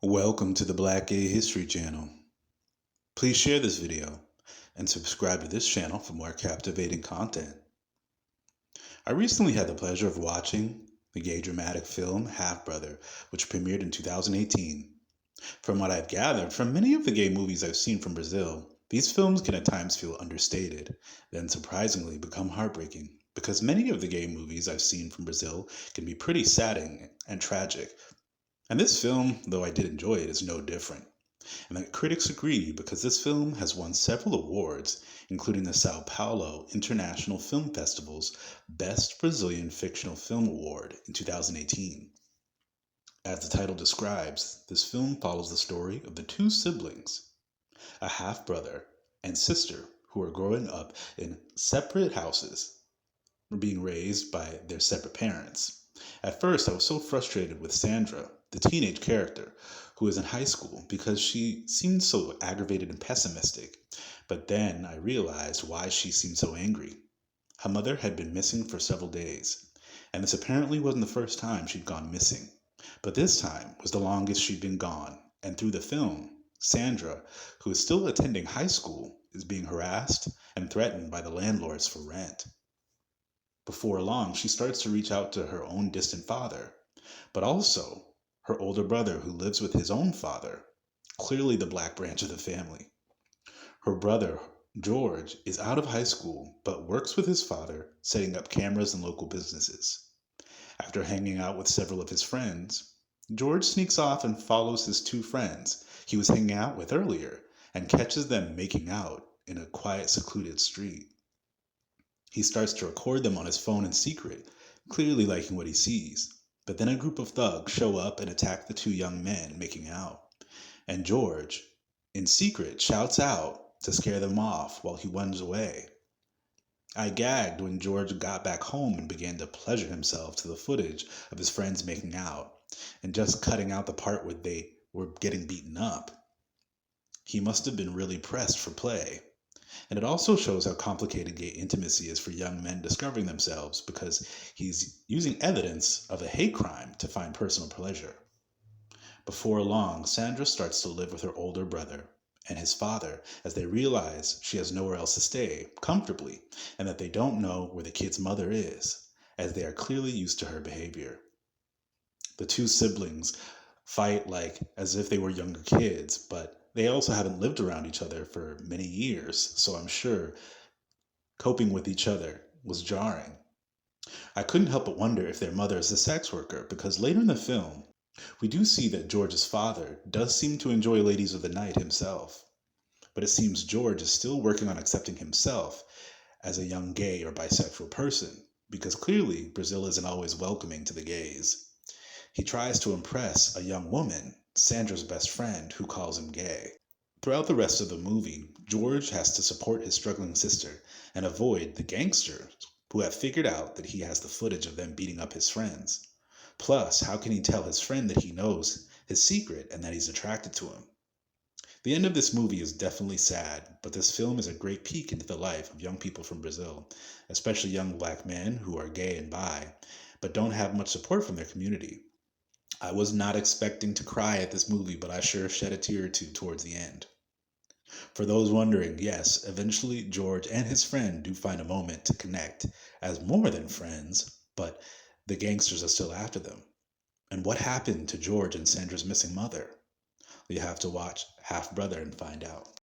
Welcome to the Black Gay History Channel. Please share this video and subscribe to this channel for more captivating content. I recently had the pleasure of watching the gay dramatic film Halfbrother, which premiered in 2018. From what I've gathered from many of the gay movies I've seen from Brazil, these films can at times feel understated, then surprisingly become heartbreaking, because many of the gay movies I've seen from Brazil can be pretty sad and tragic. And this film, though I did enjoy it, is no different. And the critics agree because this film has won several awards, including the Sao Paulo International Film Festival's Best Brazilian Fictional Film Award in 2018. As the title describes, this film follows the story of the two siblings, a half-brother and sister who are growing up in separate houses, being raised by their separate parents. At first, I was so frustrated with Sandra, the teenage character, who was in high school, because she seemed so aggravated and pessimistic. But then I realized why she seemed so angry. Her mother had been missing for several days, and this apparently wasn't the first time she'd gone missing. But this time was the longest she'd been gone, and through the film, Sandra, who is still attending high school, is being harassed and threatened by the landlords for rent. Before long, she starts to reach out to her own distant father, but also her older brother who lives with his own father, clearly the black branch of the family. Her brother, George, is out of high school but works with his father, setting up cameras and local businesses. After hanging out with several of his friends, George sneaks off and follows his two friends he was hanging out with earlier and catches them making out in a quiet, secluded street. He starts to record them on his phone in secret, clearly liking what he sees. But then a group of thugs show up and attack the two young men making out. And George, in secret, shouts out to scare them off while he runs away. I gagged when George got back home and began to pleasure himself to the footage of his friends making out, and just cutting out the part where they were getting beaten up. He must have been really pressed for play. And it also shows how complicated gay intimacy is for young men discovering themselves, because he's using evidence of a hate crime to find personal pleasure. Before long, Sandra starts to live with her older brother and his father as they realize she has nowhere else to stay comfortably and that they don't know where the kid's mother is, as they are clearly used to her behavior. The two siblings fight like as if they were younger kids, but they also haven't lived around each other for many years, so I'm sure coping with each other was jarring. I couldn't help but wonder if their mother is a sex worker, because later in the film, we do see that George's father does seem to enjoy ladies of the night himself. But it seems George is still working on accepting himself as a young gay or bisexual person, because clearly Brazil isn't always welcoming to the gays. He tries to impress a young woman, Sandra's best friend, who calls him gay. Throughout the rest of the movie, George has to support his struggling sister and avoid the gangsters who have figured out that he has the footage of them beating up his friends. Plus, how can he tell his friend that he knows his secret and that he's attracted to him? The end of this movie is definitely sad, but this film is a great peek into the life of young people from Brazil, especially young black men who are gay and bi, but don't have much support from their community. I was not expecting to cry at this movie, but I sure shed a tear or two towards the end. For those wondering, yes, eventually George and his friend do find a moment to connect as more than friends, but the gangsters are still after them. And what happened to George and Sandra's missing mother? You have to watch Half-Brother and find out.